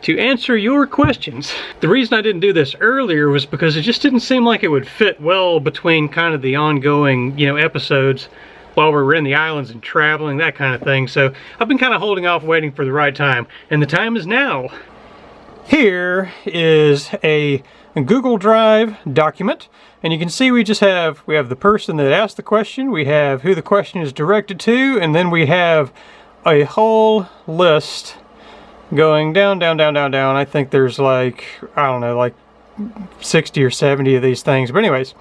to answer your questions. The reason I didn't do this earlier was because it just didn't seem like it would fit well between kind of the ongoing, you know, episodes while we were in the islands and traveling, that kind of thing. So I've been kind of holding off waiting for the right time, and the time is now. Here is a Google Drive document, and you can see we have the person that asked the question, we have who the question is directed to, and then we have a whole list going down. I think there's like, I don't know, like 60 or 70 of these things. But anyways,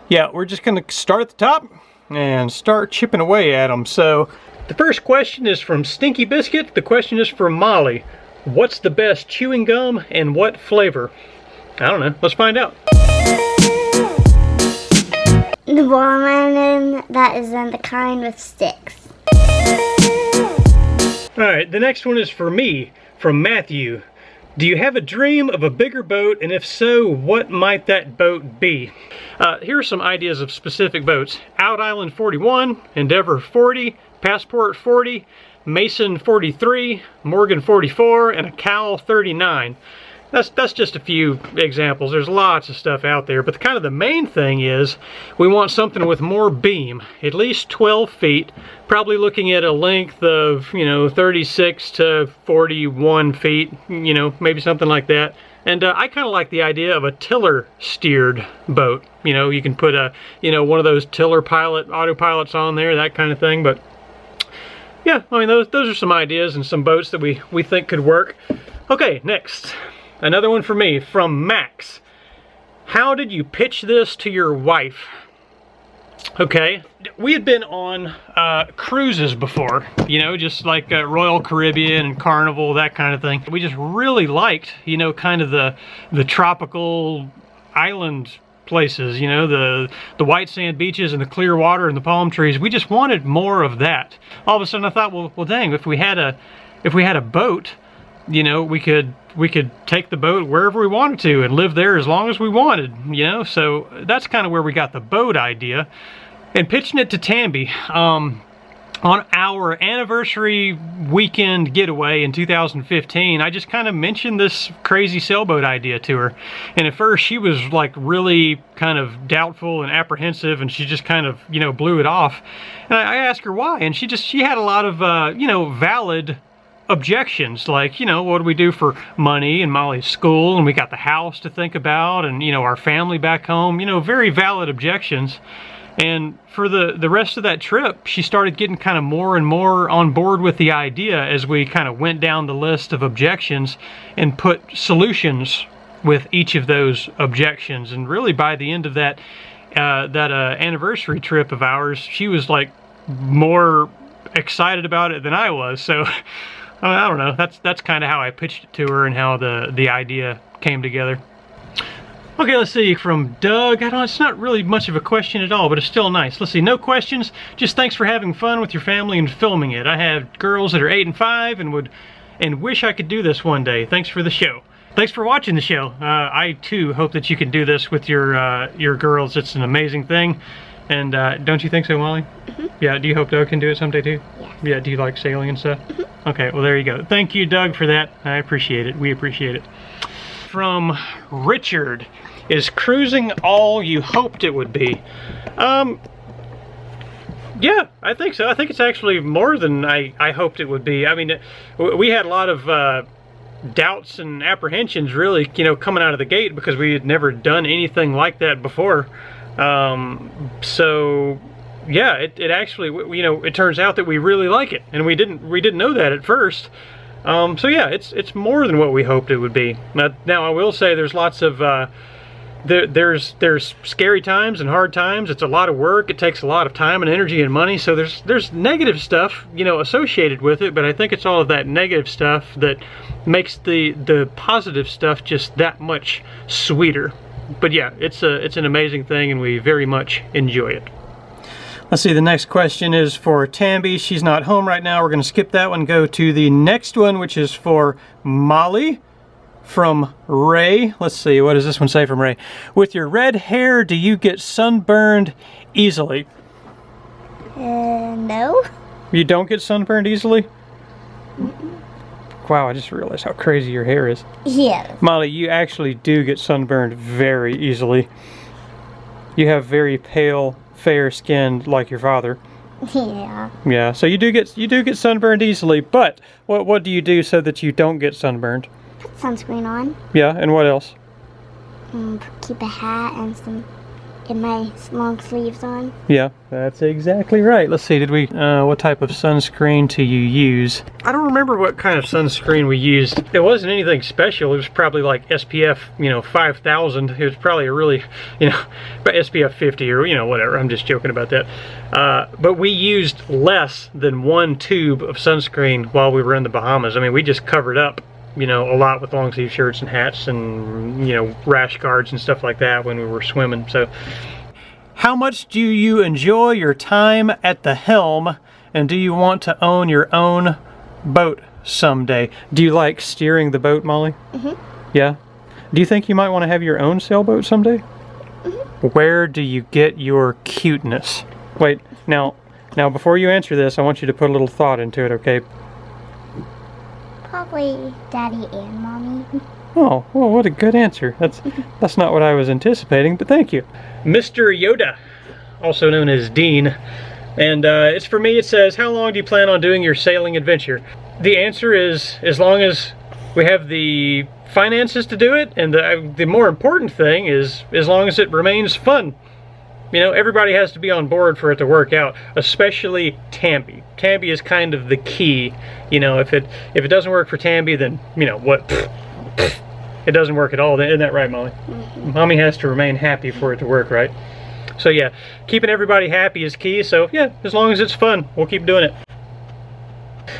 yeah, we're just gonna start at the top and start chipping away at them. So the first question is from Stinky Biscuit. The question is from Molly. What's the best chewing gum and what flavor? I don't know. Let's find out. The watermelon, that is in the kind with sticks. Alright, the next one is for me, from Matthew. Do you have a dream of a bigger boat, and if so, what might that boat be? Here are some ideas of specific boats. Out Island 41, Endeavour 40, Passport 40, Mason 43, Morgan 44, and a Cowl 39. That's just a few examples. There's lots of stuff out there, but the main thing is we want something with more beam, at least 12 feet, probably looking at a length of, you know, 36 to 41 feet, you know, maybe something like that. And I kind of like the idea of a tiller steered boat. You know, you can put a, you know, one of those tiller autopilots on there, that kind of thing. But yeah, I mean, those are some ideas and some boats that we think could work. Okay, next. Another one for me, from Max. How did you pitch this to your wife? Okay, we had been on cruises before, you know, just like Royal Caribbean and Carnival, that kind of thing. We just really liked, you know, kind of the tropical island places, you know, the white sand beaches and the clear water and the palm trees. We just wanted more of that. All of a sudden I thought, well dang, if we had a boat, you know, we could take the boat wherever we wanted to and live there as long as we wanted, you know. So that's kind of where we got the boat idea. And pitching it to Tambi, on our anniversary weekend getaway in 2015, I just kind of mentioned this crazy sailboat idea to her. And at first she was like really kind of doubtful and apprehensive, and she just kind of, you know, blew it off. And I asked her why, and she had a lot of, you know, valid objections, like, you know, what do we do for money and Molly's school, and we got the house to think about, and, you know, our family back home, you know, very valid objections. And for the rest of that trip, she started getting kind of more and more on board with the idea as we kind of went down the list of objections and put solutions with each of those objections. And really by the end of that anniversary trip of ours, she was like more excited about it than I was. So I don't know, that's kind of how I pitched it to her and how the idea came together. Okay, let's see, from Doug. I don't know, it's not really much of a question at all, but it's still nice. Let's see, no questions, just thanks for having fun with your family and filming it. I have girls that are 8 and 5 and wish I could do this one day. Thanks for the show. Thanks for watching the show. I too hope that you can do this with your girls. It's an amazing thing. And don't you think so, Molly? Mm-hmm. Yeah, do you hope Doug can do it someday too? Yeah. Yeah, do you like sailing and stuff? Mm-hmm. Okay, well there you go. Thank you, Doug, for that. I appreciate it. We appreciate it. From Richard. Is cruising all you hoped it would be? Yeah, I think so. I think it's actually more than I hoped it would be. I mean, we had a lot of doubts and apprehensions, really, you know, coming out of the gate, because we had never done anything like that before. So yeah, it actually, you know, it turns out that we really like it, and we didn't know that at first. So yeah, it's more than what we hoped it would be. Now I will say there's lots of there's scary times and hard times. It's a lot of work. It takes a lot of time and energy and money. So there's negative stuff, you know, associated with it. But I think it's all of that negative stuff that makes the positive stuff just that much sweeter. But yeah, it's an amazing thing, and we very much enjoy it. Let's see, the next question is for Tambi. She's not home right now. We're going to skip that one, go to the next one, which is for Molly. From Ray. Let's see, what does this one say from Ray? With your red hair, do you get sunburned easily? No. You don't get sunburned easily? Mm-mm. Wow, I just realized how crazy your hair is. Yeah. Molly, you actually do get sunburned very easily. You have very pale, fair skin like your father. Yeah. Yeah, so you do get sunburned easily, but what do you do so that you don't get sunburned? Put sunscreen on. Yeah, and what else? Keep a hat and get my long sleeves on. Yeah, that's exactly right. Let's see, what type of sunscreen do you use? I don't remember what kind of sunscreen we used. It wasn't anything special. It was probably like SPF, 5,000. It was probably a really, but SPF 50 or, whatever. I'm just joking about that. But we used less than 1 tube of sunscreen while we were in the Bahamas. I mean, we just covered up a lot with long sleeve shirts and hats and, rash guards and stuff like that when we were swimming. So, how much do you enjoy your time at the helm, and do you want to own your own boat someday? Do you like steering the boat, Molly? Mm-hmm. Yeah? Do you think you might want to have your own sailboat someday? Mm-hmm. Where do you get your cuteness? Wait, now before you answer this, I want you to put a little thought into it, okay? Probably Daddy and Mommy. Oh, well, what a good answer. That's not what I was anticipating, but thank you. Mr. Yoda, also known as Dean, and it's for me. It says, how long do you plan on doing your sailing adventure? The answer is as long as we have the finances to do it, and the more important thing is as long as it remains fun. Everybody has to be on board for it to work out, especially Tambi. Tambi is kind of the key. If it doesn't work for Tambi, then, what? It doesn't work at all. Isn't that right, Molly? Mm-hmm. Mommy has to remain happy for it to work, right? So yeah, keeping everybody happy is key. So yeah, as long as it's fun, we'll keep doing it.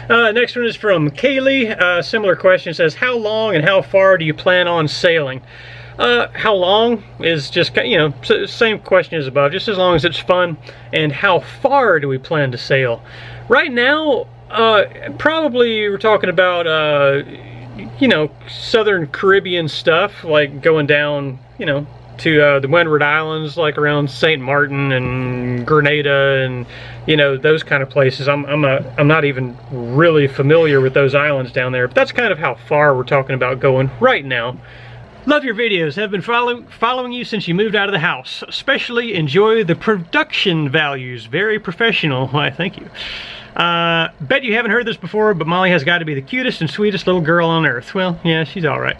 Next one is from Kaylee. Similar question. It says, how long and how far do you plan on sailing? How long is just, same question as above, just as long as it's fun. And how far do we plan to sail? Right now, probably we're talking about, Southern Caribbean stuff, like going down, to the Windward Islands, like around St. Martin and Grenada and, those kind of places. I'm not even really familiar with those islands down there, but that's kind of how far we're talking about going right now. Love your videos. Have been following you since you moved out of the house. Especially enjoy the production values. Very professional. Why, thank you. Bet you haven't heard this before, but Molly has got to be the cutest and sweetest little girl on earth. Well, yeah, she's all right.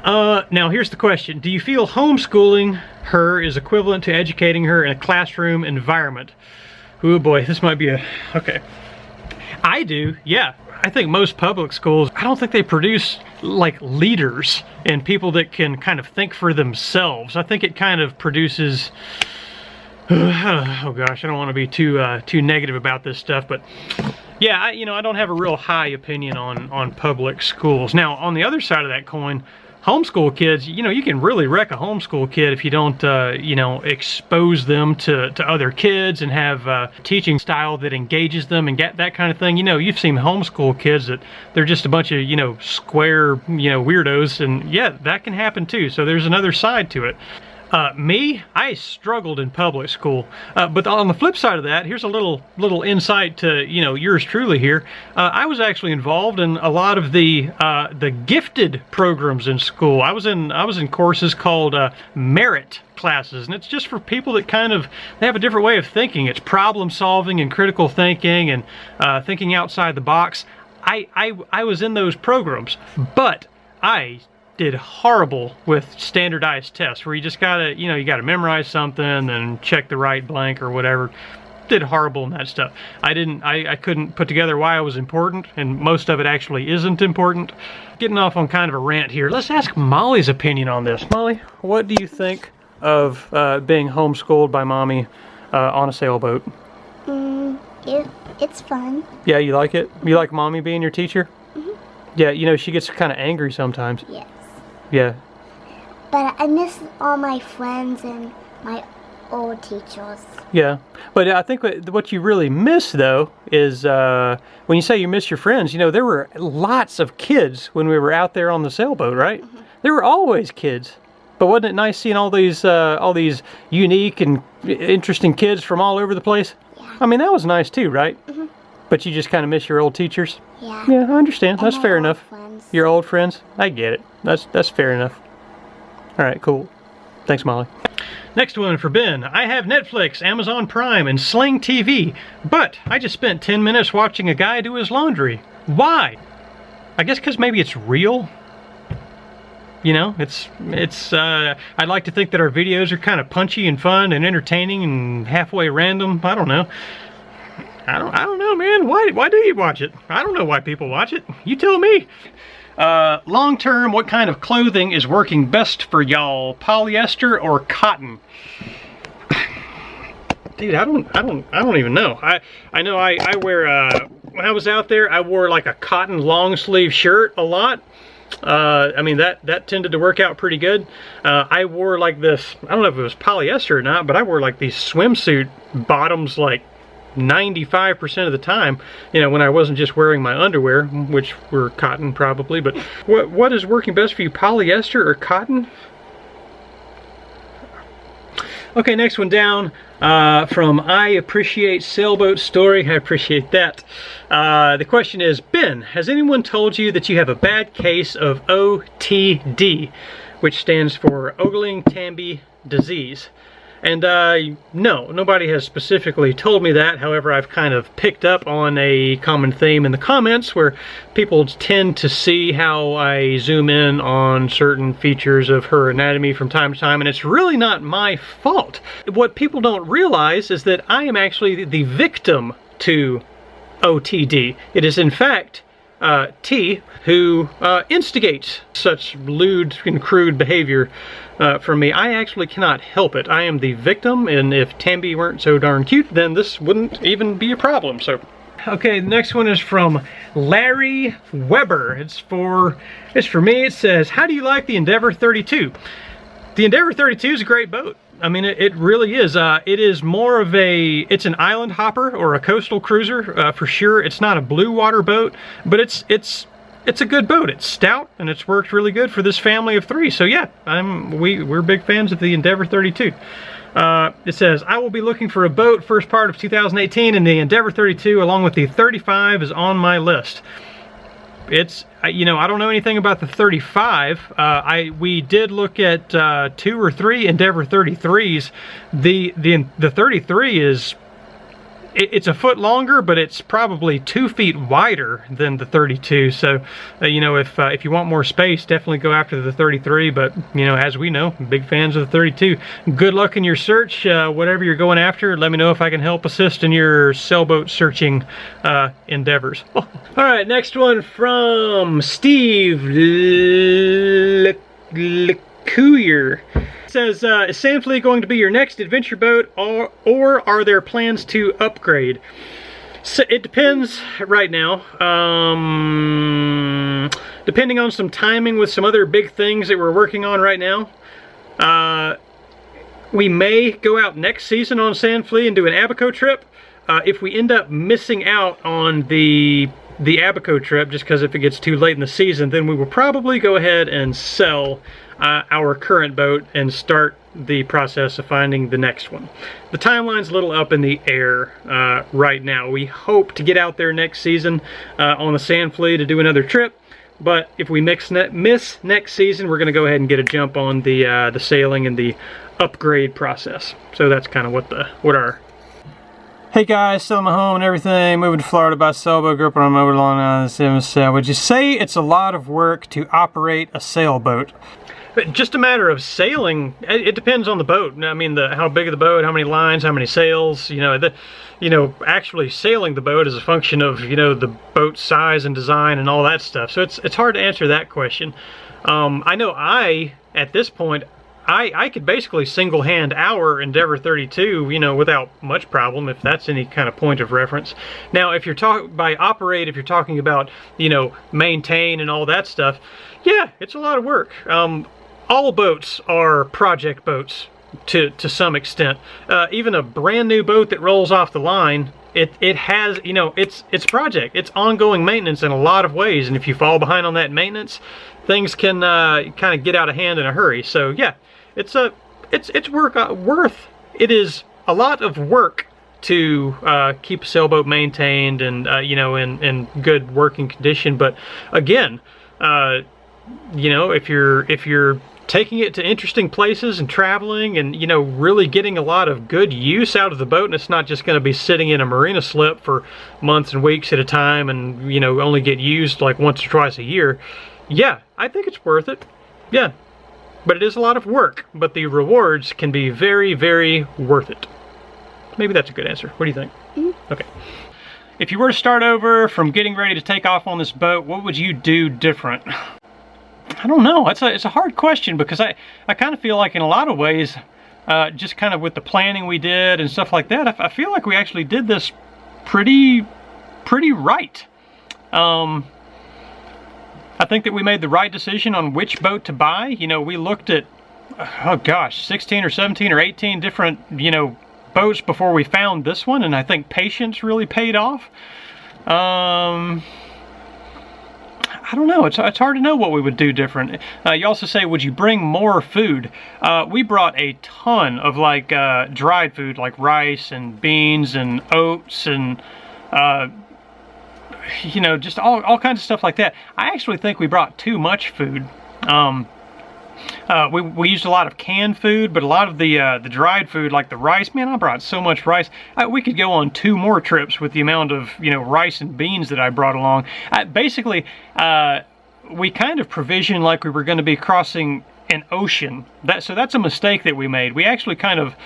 Now, here's the question. Do you feel homeschooling her is equivalent to educating her in a classroom environment? Oh boy, this might be okay. I do, yeah. I think most public schools, I don't think they produce like leaders and people that can kind of think for themselves. I think it kind of produces, oh gosh, I don't want to be too negative about this stuff, but yeah, I don't have a real high opinion on public schools. Now, on the other side of that coin, homeschool kids, you can really wreck a homeschool kid if you don't, expose them to other kids and have teaching style that engages them and get that kind of thing. You've seen homeschool kids that they're just a bunch of, square, weirdos, and yeah, that can happen too. So there's another side to it. Me, I struggled in public school, but on the flip side of that, here's a little insight to yours truly here. I was actually involved in a lot of the gifted programs in school. I was in courses called merit classes, and it's just for people that they have a different way of thinking. It's problem solving and critical thinking and thinking outside the box. I was in those programs, but I did horrible with standardized tests where you just gotta, you gotta memorize something, then check the right blank or whatever. Did horrible in that stuff. I couldn't put together why it was important, and most of it actually isn't important. Getting off on kind of a rant here. Let's ask Molly's opinion on this. Molly, what do you think of being homeschooled by Mommy on a sailboat? It's fun. Yeah, you like it? You like Mommy being your teacher? Mm-hmm. Yeah, she gets kind of angry sometimes. Yes. Yeah. But I miss all my friends and my old teachers. Yeah. But I think what you really miss, though, is when you say you miss your friends, there were lots of kids when we were out there on the sailboat, right? Mm-hmm. There were always kids. But wasn't it nice seeing all these unique and interesting kids from all over the place? Yeah. I mean, that was nice too, right? Mm-hmm. But you just kind of miss your old teachers? Yeah. Yeah, I understand. And That's my fair old enough. friends. Your old friends? I get it. That's fair enough. All right, cool. Thanks, Molly. Next one for Ben. I have Netflix, Amazon Prime, and Sling TV, but I just spent 10 minutes watching a guy do his laundry. Why? I guess because maybe it's real. You know, I'd like to think that our videos are kind of punchy and fun and entertaining and halfway random. I don't know. I don't know, man. Why do you watch it? I don't know why people watch it. You tell me. Long term, what kind of clothing is working best for y'all? Polyester or cotton? Dude, I don't even know. I know I wear when I was out there, I wore like a cotton long sleeve shirt a lot. I mean that tended to work out pretty good. I wore like this, I don't know if it was polyester or not, but I wore like these swimsuit bottoms like 95% of the time, you know, when I wasn't just wearing my underwear, which were cotton probably. But what is working best for you, polyester or cotton? Okay, next one down from I Appreciate Sailboat Story. I appreciate that. The question is, Ben, has anyone told you that you have a bad case of O.T.D, which stands for ogling Tambi disease? And no, nobody has specifically told me that. However, I've kind of picked up on a common theme in the comments where people tend to see how I zoom in on certain features of her anatomy from time to time, and it's really not my fault. What people don't realize is that I am actually the victim to O.T.D. It is in fact T who instigates such lewd and crude behavior from me. I actually cannot help it. I am the victim, and if Tambi weren't so darn cute, then this wouldn't even be a problem. So, okay, the next one is from Larry Weber. It's for me. It says, how do you like the Endeavour 32? The Endeavour 32 is a great boat. I mean, it really is. It is more of it's an island hopper or a coastal cruiser for sure. It's not a blue water boat, but it's a good boat. It's stout and it's worked really good for this family of 3. So yeah, we're big fans of the Endeavour 32. It says, I will be looking for a boat first part of 2018, and the Endeavour 32 along with the 35 is on my list. It's, you know, I don't know anything about the 35. We did look at 2 or 3 Endeavour 33s. The 33 is, it's a foot longer, but it's probably 2 feet wider than the 32. So, you know, if you want more space, definitely go after the 33. But, you know, as we know, big fans of the 32. Good luck in your search, whatever you're going after. Let me know if I can help assist in your sailboat searching endeavors. All right, next one from Steve LeCouyer. It says, is Sandlfea going to be your next adventure boat, or are there plans to upgrade? So it depends right now. Depending on some timing with some other big things that we're working on right now. We may go out next season on Sandlfea and do an Abaco trip. If we end up missing out on the Abaco trip, just because if it gets too late in the season, then we will probably go ahead and sell our current boat and start the process of finding the next one. The timeline's a little up in the air right now. We hope to get out there next season on the Sandlfea to do another trip, but if we miss next season, we're going to go ahead and get a jump on the sailing and the upgrade process. So that's kind of what our... Hey guys, selling my home and everything, moving to Florida by sailboat group, and I'm over long on the 7 Would you say it's a lot of work to operate a sailboat? Just a matter of sailing. It depends on the boat. I mean, how big of the boat, how many lines, how many sails. You know, actually sailing the boat is a function of, you know, the boat's size and design and all that stuff. So it's hard to answer that question. I know at this point, I could basically single-hand our Endeavour 32, you know, without much problem, if that's any kind of point of reference. Now, if you're by operate, if you're talking about, you know, maintain and all that stuff, yeah, it's a lot of work. All boats are project boats to some extent. Even a brand new boat that rolls off the line, it has, you know, it's project. It's ongoing maintenance in a lot of ways, and if you fall behind on that maintenance, things can kind of get out of hand in a hurry. So yeah, it's work it is a lot of work to keep a sailboat maintained and you know, in good working condition. But again, you know, if you're taking it to interesting places and traveling and, you know, really getting a lot of good use out of the boat, and it's not just going to be sitting in a marina slip for months and weeks at a time and, you know, only get used like once or twice a year, yeah, I think it's worth it. Yeah, but it is a lot of work, but the rewards can be very, very worth it. Maybe that's a good answer. What do you think? Mm-hmm. Okay. If you were to start over from getting ready to take off on this boat, what would you do different? I don't know. It's a hard question, because I kind of feel like in a lot of ways, just kind of with the planning we did and stuff like that, I feel like we actually did this pretty right. I think that we made the right decision on which boat to buy. You know, we looked at, oh gosh, 16 or 17 or 18 different, you know, boats before we found this one, and I think patience really paid off. I don't know. It's hard to know what we would do different. You also say, would you bring more food? We brought a ton of like dried food, like rice and beans and oats and you know, just all kinds of stuff like that. I actually think we brought too much food. We used a lot of canned food, but a lot of the dried food, like the rice, man, I brought so much rice. We could go on 2 more trips with the amount of, you know, rice and beans that I brought along. Basically, we kind of provisioned like we were going to be crossing an ocean. So that's a mistake that we made. We actually kind of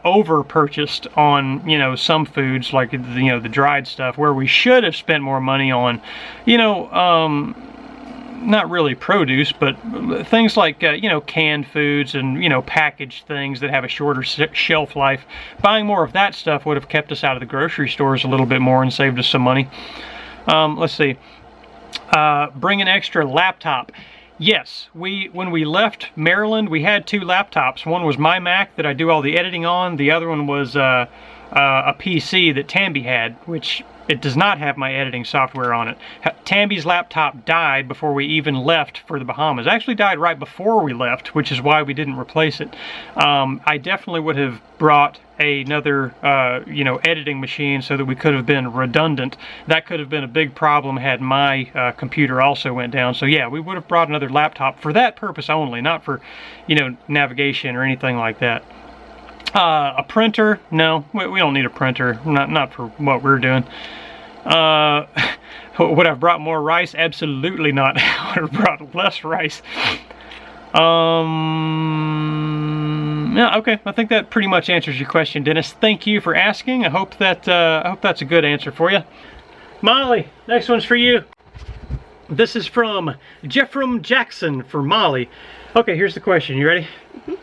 over purchased on, you know, some foods, like, you know, the dried stuff, where we should have spent more money on, you know, not really produce, but things like, you know, canned foods and, you know, packaged things that have a shorter shelf life. Buying more of that stuff would have kept us out of the grocery stores a little bit more and saved us some money. Let's see. Bring an extra laptop. Yes, when we left Maryland, we had 2 laptops. One was my Mac that I do all the editing on. The other one was a PC that Tambi had, which it does not have my editing software on it. Tambi's laptop died before we even left for the Bahamas. It actually died right before we left, which is why we didn't replace it. I definitely would have brought another, you know, editing machine so that we could have been redundant. That could have been a big problem had my computer also went down. So yeah, we would have brought another laptop for that purpose only, not for, you know, navigation or anything like that. A printer? No, we don't need a printer. Not for what we're doing. Would I have brought more rice? Absolutely not. I would have brought less rice. Yeah, okay. I think that pretty much answers your question, Dennis. Thank you for asking. I hope that's a good answer for you. Molly, next one's for you. This is from Jeffrem Jackson for Molly. Okay, here's the question. You ready? Mm-hmm.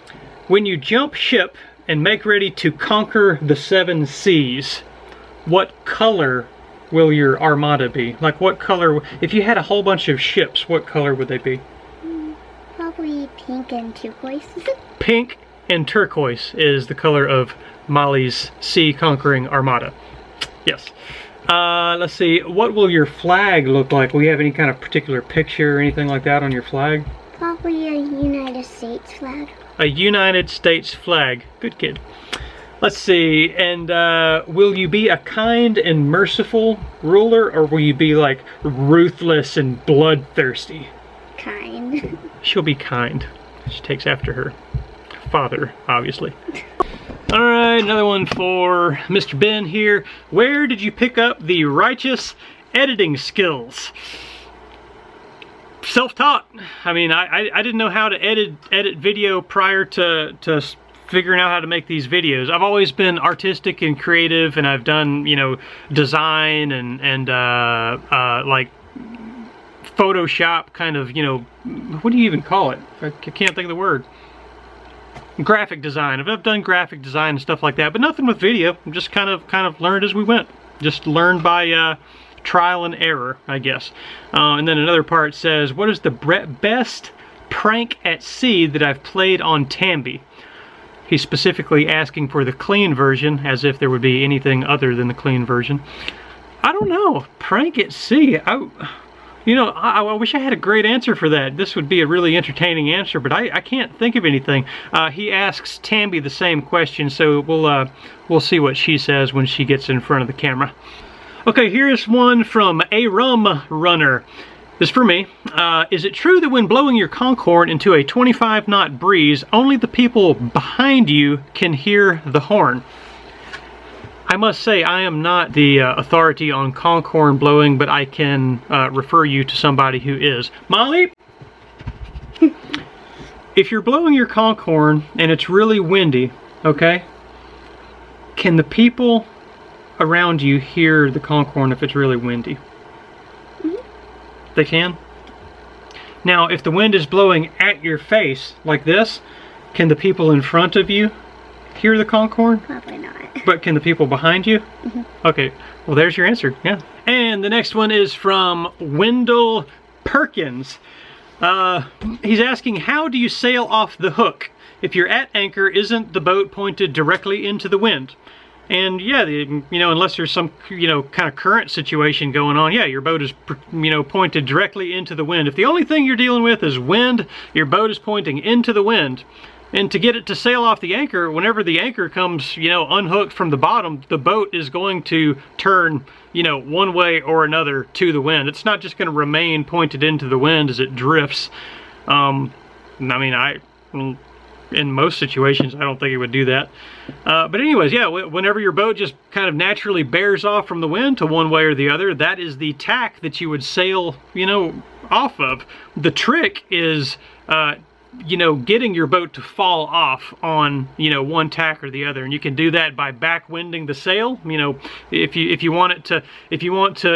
When you jump ship and make ready to conquer the 7 seas, what color will your armada be? Like, what color, if you had a whole bunch of ships, what color would they be? Probably pink and turquoise. Pink and turquoise is the color of Molly's sea-conquering armada. Yes. Let's see, what will your flag look like? Will you have any kind of particular picture or anything like that on your flag? Probably a United States flag. A United States flag. Good kid. Let's see, and will you be a kind and merciful ruler, or will you be like ruthless and bloodthirsty? Kind. She'll be kind. She takes after her father, obviously. Alright, another one for Mr. Ben here. Where did you pick up the righteous editing skills? Self-taught. I mean, I didn't know how to edit video prior to figuring out how to make these videos. I've always been artistic and creative, and I've done, you know, design and like Photoshop kind of, you know, what do you even call it? I can't think of the word. Graphic design. I've done graphic design and stuff like that, but nothing with video. I'm just kind of learned as we went. Just learned by trial and error, I guess. And then another part says, what is the best prank at sea that I've played on Tambi? He's specifically asking for the clean version, as if there would be anything other than the clean version. I don't know. Prank at sea. You know, I wish I had a great answer for that. This would be a really entertaining answer, but I can't think of anything. He asks Tambi the same question, so we'll see what she says when she gets in front of the camera. Okay, here's one from A Rum Runner. This is for me. Is it true that when blowing your conch horn into a 25-knot breeze, only the people behind you can hear the horn? I must say, I am not the authority on conch horn blowing, but I can refer you to somebody who is. Molly? If you're blowing your conch horn and it's really windy, okay, can the people around you hear the conch horn if it's really windy? They can? Now, if the wind is blowing at your face, like this, can the people in front of you hear the conch horn? Probably not. But can the people behind you? Okay, well there's your answer, yeah. And the next one is from Wendell Perkins. He's asking, how do you sail off the hook? If you're at anchor, isn't the boat pointed directly into the wind? And yeah, you know, unless there's some, you know, kind of current situation going on, yeah, your boat is, you know, pointed directly into the wind. If the only thing you're dealing with is wind, your boat is pointing into the wind. And to get it to sail off the anchor, whenever the anchor comes, you know, unhooked from the bottom, the boat is going to turn, you know, one way or another to the wind. It's not just going to remain pointed into the wind as it drifts. I mean, in most situations, I don't think it would do that. But anyways, yeah, whenever your boat just kind of naturally bears off from the wind to one way or the other, that is the tack that you would sail, you know, off of. The trick is, you know, getting your boat to fall off on, you know, one tack or the other, and you can do that by backwinding the sail. You know, if you want to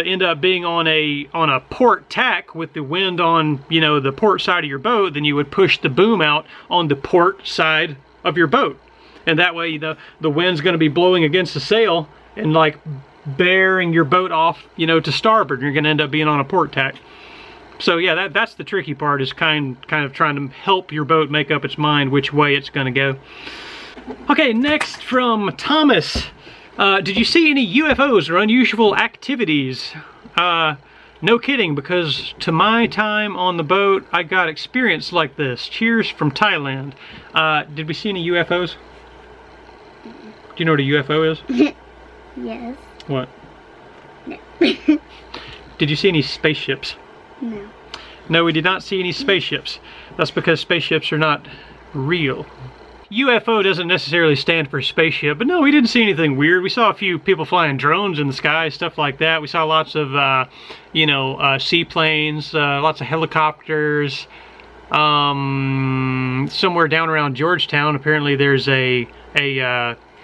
end up being on a port tack with the wind on, you know, the port side of your boat, then you would push the boom out on the port side of your boat, and that way the wind's going to be blowing against the sail and like bearing your boat off, you know, to starboard. You're going to end up being on a port tack. So yeah, that's the tricky part, is kind of trying to help your boat make up its mind which way it's going to go. Okay, next from Thomas. Did you see any UFOs or unusual activities? No kidding, because to my time on the boat, I got experience like this. Cheers from Thailand. Did we see any UFOs? Do you know what a UFO is? Yes. What? No. Did you see any spaceships? No. No, we did not see any spaceships. That's because spaceships are not real. UFO doesn't necessarily stand for spaceship, but no, we didn't see anything weird. We saw a few people flying drones in the sky, stuff like that. We saw lots of, you know, seaplanes, lots of helicopters. Somewhere down around Georgetown, apparently there's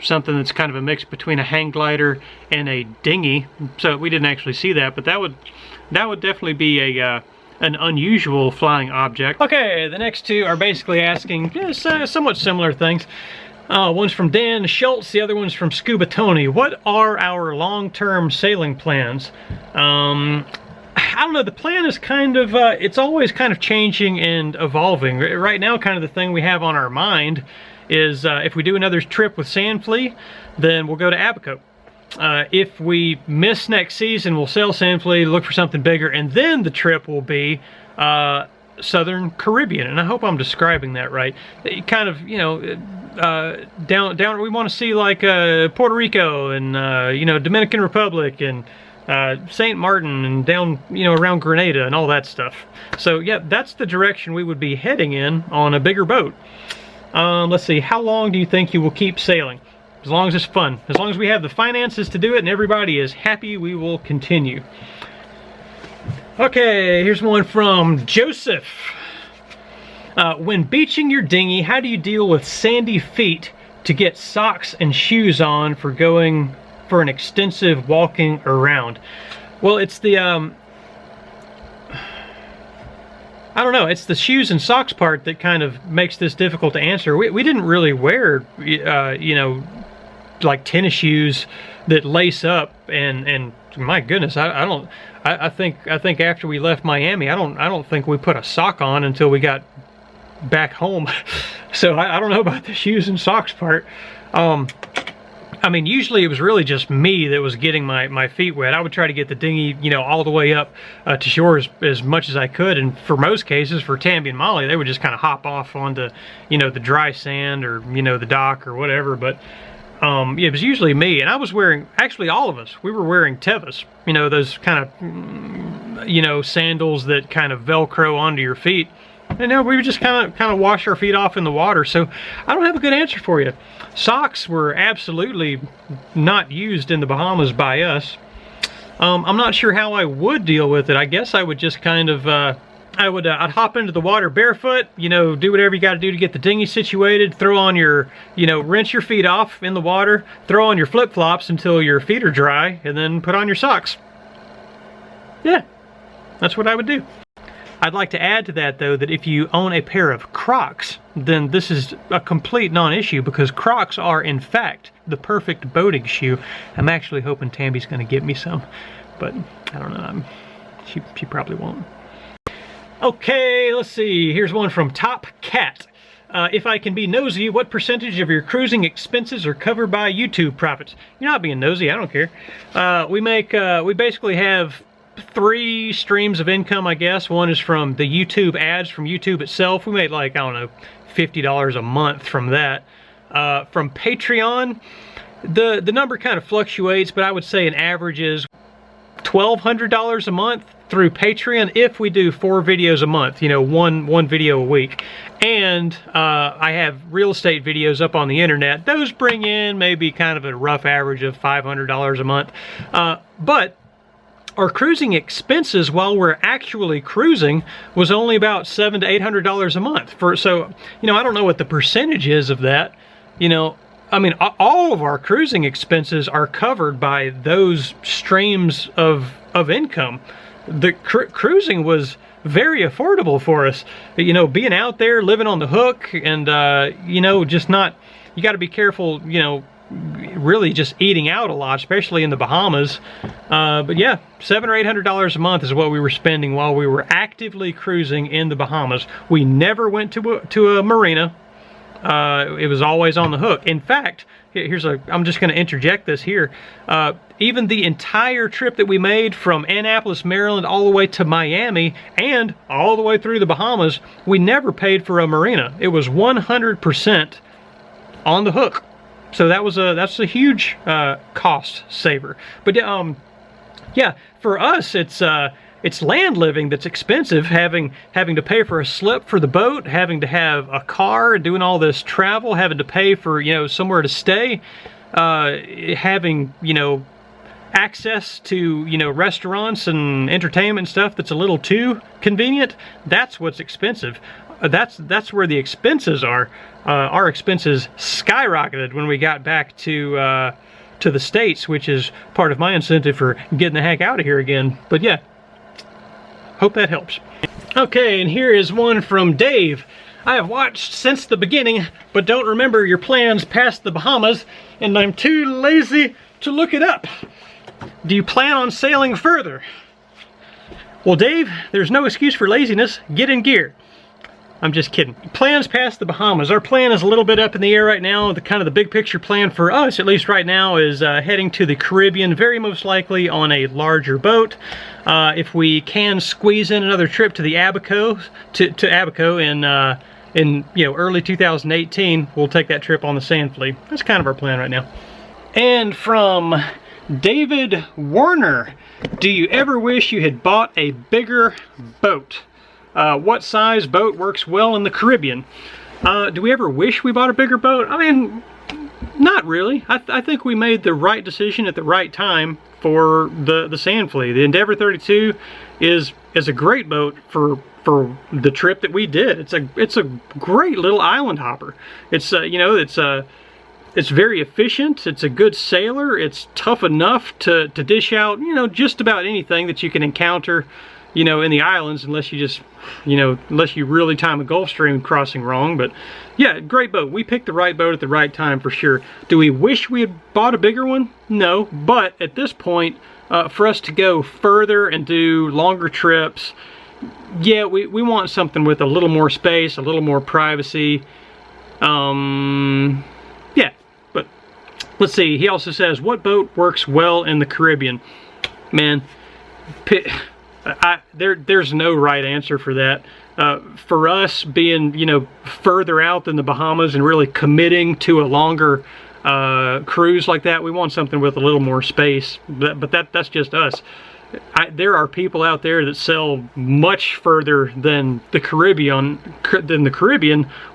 something that's kind of a mix between a hang glider and a dinghy. So we didn't actually see that, but that would definitely be an unusual flying object. Okay, the next two are basically asking somewhat similar things. One's from Dan Schultz, the other one's from Scuba Tony. What are our long-term sailing plans? I don't know, the plan is kind of, it's always kind of changing and evolving. Right now, kind of the thing we have on our mind is if we do another trip with Sandlfea, then we'll go to Abaco. If we miss next season, we'll sail Sandlfea, look for something bigger, and then the trip will be Southern Caribbean. And I hope I'm describing that right. Kind of, you know, down we want to see like Puerto Rico and you know, Dominican Republic and St. Martin and down, you know, around Grenada and all that stuff. So yeah, that's the direction we would be heading in on a bigger boat. Let's see, how long do you think you will keep sailing? As long as it's fun. As long as we have the finances to do it and everybody is happy, we will continue. Okay, here's one from Joseph. When beaching your dinghy, how do you deal with sandy feet to get socks and shoes on for going for an extensive walking around? Well, it's the, I don't know, it's the shoes and socks part that kind of makes this difficult to answer. We didn't really wear, you know, like tennis shoes that lace up, and my goodness, I think after we left Miami, I don't think we put a sock on until we got back home. So I don't know about the shoes and socks part. I mean, usually it was really just me that was getting my feet wet. I would try to get the dinghy, you know, all the way up to shore as much as I could. And for most cases, for Tambi and Molly, they would just kind of hop off onto, you know, the dry sand or, you know, the dock or whatever. But yeah, it was usually me. And I was wearing, actually all of us, we were wearing Tevas. You know, those kind of, you know, sandals that kind of Velcro onto your feet. And now we would just kind of wash our feet off in the water. So I don't have a good answer for you. Socks were absolutely not used in the Bahamas by us. I'm not sure how I would deal with it. I guess I would just kind of, I'd hop into the water barefoot, you know, do whatever you got to do to get the dinghy situated, throw on your, you know, rinse your feet off in the water, throw on your flip-flops until your feet are dry, and then put on your socks. Yeah, that's what I would do. I'd like to add to that, though, that if you own a pair of Crocs, then this is a complete non-issue, because Crocs are, in fact, the perfect boating shoe. I'm actually hoping Tambi's going to get me some, but I don't know. She probably won't. Okay, let's see. Here's one from Top Cat. If I can be nosy, what percentage of your cruising expenses are covered by YouTube profits? You're not being nosy, I don't care. We basically have 3 streams of income, I guess. One is from the YouTube ads from YouTube itself. We made like, I don't know, $50 a month from that. From Patreon, the number kind of fluctuates, but I would say an average is $1,200 a month through Patreon if we do 4 videos a month, you know, one video a week. And I have real estate videos up on the internet. Those bring in maybe kind of a rough average of $500 a month. But our cruising expenses while we're actually cruising was only about $700 to $800 a month. So, you know, I don't know what the percentage is of that. You know, I mean, all of our cruising expenses are covered by those streams of income. The cruising was very affordable for us. You know, being out there, living on the hook, and, you know, just not, you got to be careful, you know, really just eating out a lot, especially in the Bahamas. But yeah, $700 or $800 a month is what we were spending while we were actively cruising in the Bahamas. We never went to a marina. It was always on the hook. In fact, I'm just going to interject this here. Even the entire trip that we made from Annapolis, Maryland, all the way to Miami and all the way through the Bahamas, we never paid for a marina. It was 100% on the hook. So that's a huge cost saver. But yeah, for us it's land living that's expensive, having to pay for a slip for the boat, having to have a car, doing all this travel, having to pay for, you know, somewhere to stay, having, you know, access to, you know, restaurants and entertainment stuff that's a little too convenient. That's what's expensive. That's where the expenses are. Our expenses skyrocketed when we got back to the States, which is part of my incentive for getting the heck out of here again. But yeah, hope that helps. Okay, and here is one from Dave. I have watched since the beginning, but don't remember your plans past the Bahamas, and I'm too lazy to look it up. Do you plan on sailing further? Well, Dave, there's no excuse for laziness. Get in gear. I'm just kidding. Plans past the Bahamas. Our plan is a little bit up in the air right now. The kind of the big picture plan for us, at least right now, is heading to the Caribbean, very most likely on a larger boat. If we can squeeze in another trip to the Abaco, to Abaco in you know, early 2018, we'll take that trip on the Sandflea. That's kind of our plan right now. And from David Warner, do you ever wish you had bought a bigger boat? What size boat works well in the Caribbean? Do we ever wish we bought a bigger boat? I mean, not really. I think we made the right decision at the right time for the Sandflea. The Endeavour 32 is a great boat for the trip that we did. It's a great little island hopper. It's you know, it's very efficient. It's a good sailor. It's tough enough to dish out, you know, just about anything that you can encounter, you know, in the islands, unless you just, you know, unless you really time a Gulf Stream crossing wrong. But yeah, great boat. We picked the right boat at the right time for sure. Do we wish we had bought a bigger one? No, but at this point, for us to go further and do longer trips, yeah, we want something with a little more space, a little more privacy. Yeah, but Let's see, he also says, what boat works well in the Caribbean? Man, there's no right answer for that. For us, being, you know, further out than the Bahamas and really committing to a longer cruise like that, we want something with a little more space. But that's just us. There are people out there that sail much further than the Caribbean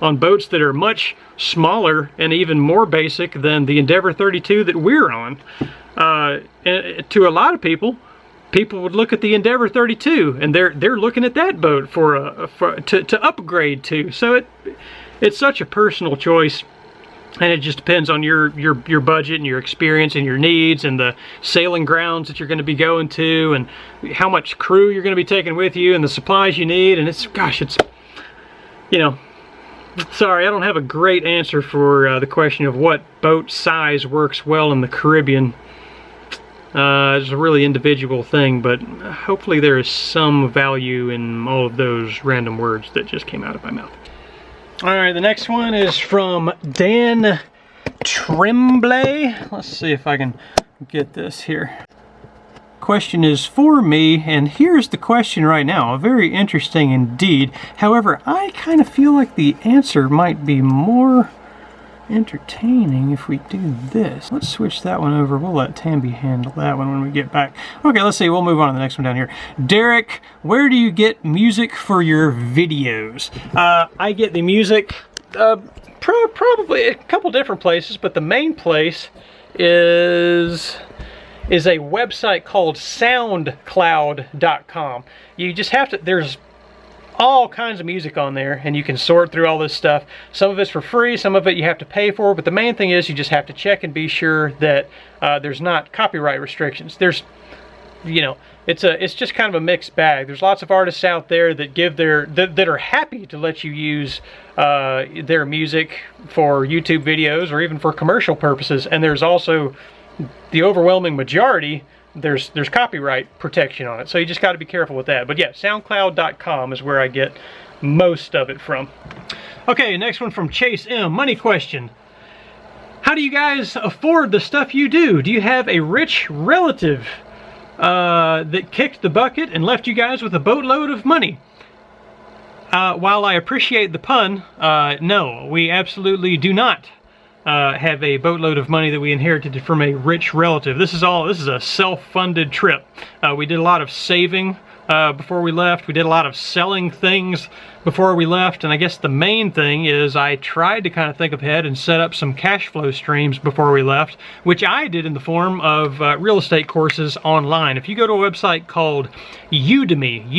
on boats that are much smaller and even more basic than the Endeavour 32 that we're on. And to a lot of people would look at the Endeavour 32 and they're looking at that boat to upgrade to. So it's such a personal choice. And it just depends on your budget and your experience and your needs and the sailing grounds that you're going to be going to and how much crew you're going to be taking with you and the supplies you need. And it's, gosh, it's, you know, sorry, I don't have a great answer for the question of what boat size works well in the Caribbean. It's a really individual thing, but hopefully there is some value in all of those random words that just came out of my mouth. Alright, the next one is from Dan Tremblay. Let's see if I can get this here. Question is for me, and here's the question right now. Very interesting indeed. However, I kind of feel like the answer might be more entertaining if we do this. Let's switch that one over. We'll let Tambi handle that one when we get back. Okay, let's see. We'll move on to the next one down here. Derek, where do you get music for your videos? I get the music probably a couple different places, but the main place is a website called soundcloud.com. You just have to, there's all kinds of music on there and you can sort through all this stuff. Some of it's for free, some of it you have to pay for, but the main thing is you just have to check and be sure that there's not copyright restrictions. There's, you know, it's just kind of a mixed bag. There's lots of artists out there that give that are happy to let you use their music for YouTube videos or even for commercial purposes, and there's also the overwhelming majority, there's copyright protection on it, so you just got to be careful with that. But yeah, soundcloud.com is where I get most of it from. Okay, next one from Chase M. Money question. How do you guys afford the stuff you do? Do you have a rich relative that kicked the bucket and left you guys with a boatload of money? While I appreciate the pun, no, we absolutely do not have a boatload of money that we inherited from a rich relative. This is a self-funded trip. We did a lot of saving before we left. We did a lot of selling things before we left, and I guess the main thing is I tried to kind of think ahead and set up some cash flow streams before we left, which I did in the form of real estate courses online. If you go to a website called Udemy,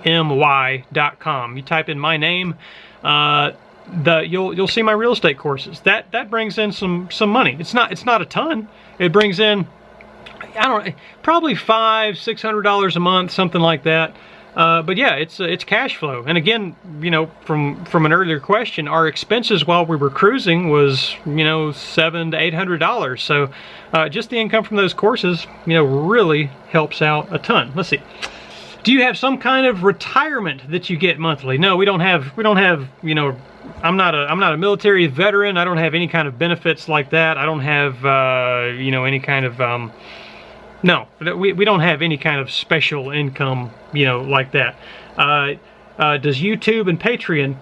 UDEMY.com, you type in my name, you'll see my real estate courses. That brings in some money. It's not a ton. It brings in, I don't know, probably $500-600 a month, something like that. But yeah, it's cash flow. And again, you know, from an earlier question, our expenses while we were cruising was, you know, $700 to $800. So just the income from those courses, you know, really helps out a ton. Let's see. Do you have some kind of retirement that you get monthly? No, we don't have, you know, I'm not a military veteran. I don't have any kind of benefits like that. I don't have, you know, any kind of, no, we don't have any kind of special income, you know, like that. Does YouTube and Patreon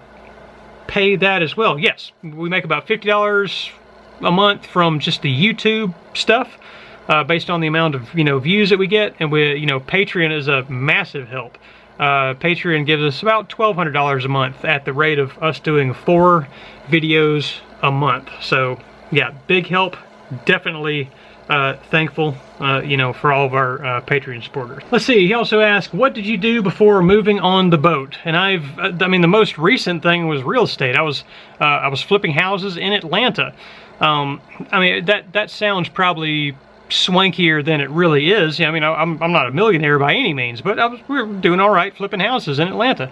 pay that as well? Yes, we make about $50 a month from just the YouTube stuff, based on the amount of, you know, views that we get, and you know, Patreon is a massive help. Patreon gives us about $1,200 a month at the rate of us doing 4 videos a month. So yeah, big help. Definitely thankful, you know, for all of our Patreon supporters. Let's see. He also asked, what did you do before moving on the boat? And I mean, the most recent thing was real estate. I was flipping houses in Atlanta. I mean, that sounds probably swankier than it really is. I mean, I'm not a millionaire by any means, but we were doing all right flipping houses in Atlanta.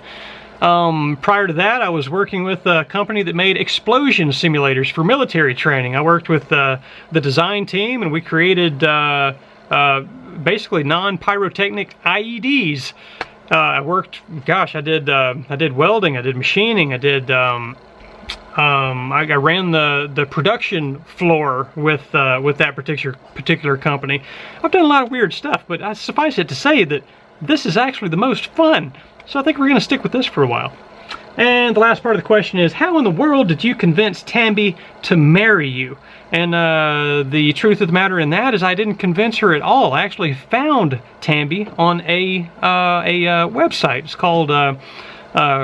Prior to that, I was working with a company that made explosion simulators for military training. I worked with the design team, and we created basically non-pyrotechnic IEDs. I worked, gosh, I did welding, I did machining, I did I ran the production floor with that particular company. I've done a lot of weird stuff, but I suffice it to say that this is actually the most fun. So I think we're going to stick with this for a while. And the last part of the question is, how in the world did you convince Tambi to marry you? And the truth of the matter in that is I didn't convince her at all. I actually found Tambi on a website. It's called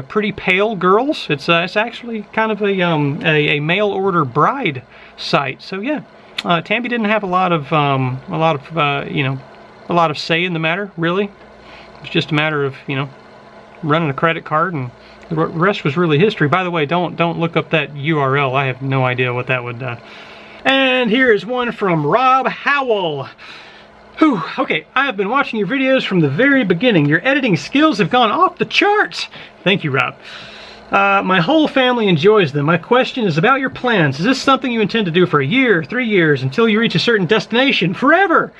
Pretty Pale Girls. It's actually kind of a mail order bride site. So yeah, Tambi didn't have a lot of say in the matter, really. It's just a matter of, you know, running a credit card, and the rest was really history. By the way, don't look up that URL. I have no idea what that would. And here is one from Rob Howell. Whew, okay, I have been watching your videos from the very beginning. Your editing skills have gone off the charts. Thank you, Rob. My whole family enjoys them. My question is about your plans. Is this something you intend to do for a year, 3 years, until you reach a certain destination, forever?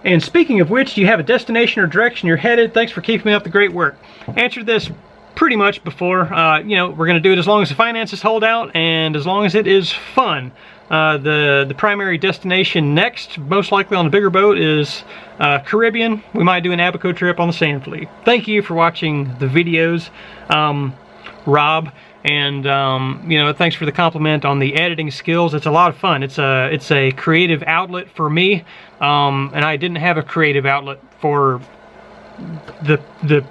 And speaking of which, do you have a destination or direction you're headed? Thanks for keeping up the great work. Answered this pretty much before. You know, we're going to do it as long as the finances hold out and as long as it is fun. The primary destination next, most likely on a bigger boat, is Caribbean. We might do an Abaco trip on the Sandfleet. Thank you for watching the videos, Rob. And you know, thanks for the compliment on the editing skills. It's a lot of fun. It's a creative outlet for me, and I didn't have a creative outlet for the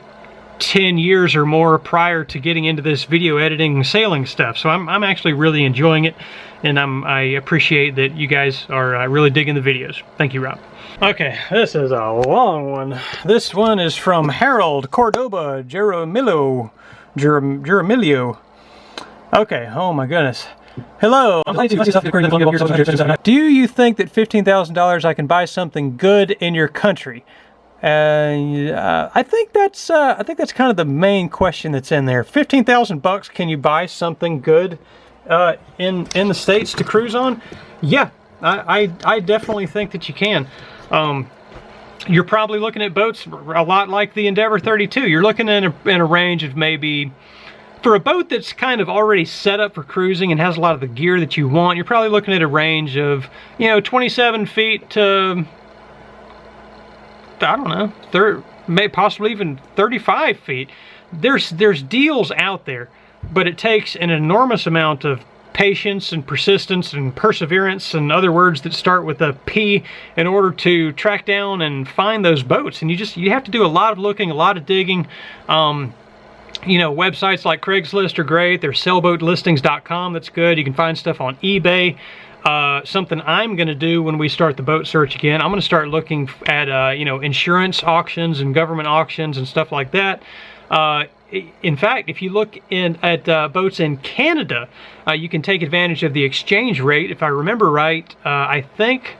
10 years or more prior to getting into this video editing sailing stuff. So I'm actually really enjoying it, and I appreciate that you guys are really digging the videos. Thank you, Rob. Okay, this is a long one. This one is from Harold Cordoba Jaramillo. Okay, oh my goodness. Hello. Do you think that $15,000 I can buy something good in your country? I think that's kind of the main question that's in there. 15,000 bucks, can you buy something good in the States to cruise on? Yeah, I definitely think that you can. You're probably looking at boats a lot like the Endeavour 32. You're looking in a range of maybe, for a boat that's kind of already set up for cruising and has a lot of the gear that you want, you're probably looking at a range of, you know, 27 feet to, I don't know, possibly even 35 feet. There's deals out there, but it takes an enormous amount of patience and persistence and perseverance and other words that start with a P in order to track down and find those boats. And you have to do a lot of looking, a lot of digging. You know, websites like Craigslist are great. There's sailboatlistings.com, that's good. You can find stuff on eBay. Something I'm going to do when we start the boat search again, I'm going to start looking at, you know, insurance auctions and government auctions and stuff like that. In fact, if you look at boats in Canada, you can take advantage of the exchange rate. If I remember right, I think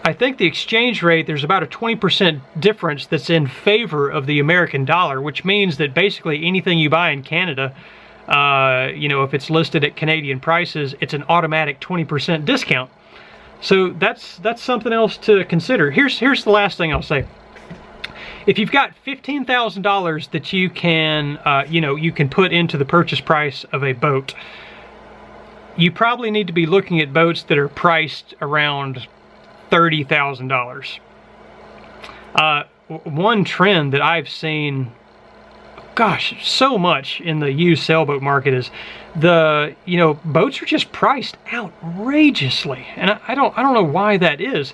the exchange rate, there's about a 20% difference that's in favor of the American dollar, which means that basically anything you buy in Canada, you know, if it's listed at Canadian prices, it's an automatic 20% discount. So that's something else to consider. Here's the last thing I'll say. If you've got $15,000 that you can, you know, you can put into the purchase price of a boat, you probably need to be looking at boats that are priced around $30,000. One trend that I've seen, gosh, so much in the used sailboat market is you know, boats are just priced outrageously, and I don't know why that is.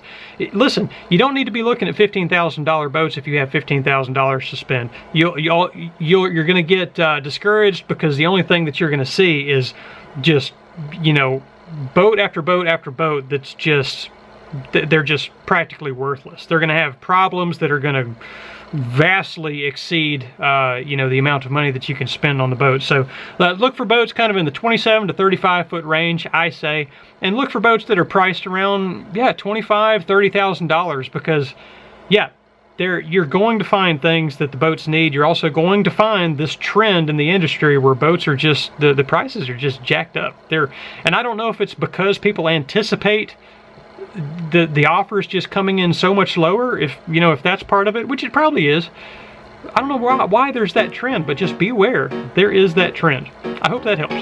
Listen, you don't need to be looking at $15,000 boats if you have $15,000 to spend. You're going to get discouraged, because the only thing that you're going to see is just, you know, boat after boat after boat that's just, they're just practically worthless. They're going to have problems that are going to vastly exceed, you know, the amount of money that you can spend on the boat. So look for boats kind of in the 27 to 35 foot range, I say, and look for boats that are priced around, yeah, $25,000, $30,000, because, yeah, you're going to find things that the boats need. You're also going to find this trend in the industry where boats are just, the prices are just jacked up. And I don't know if it's because people anticipate the offers just coming in so much lower, if you know, if that's part of it, which it probably is. I don't know why there's that trend, but just be aware there is that trend. I hope that helps.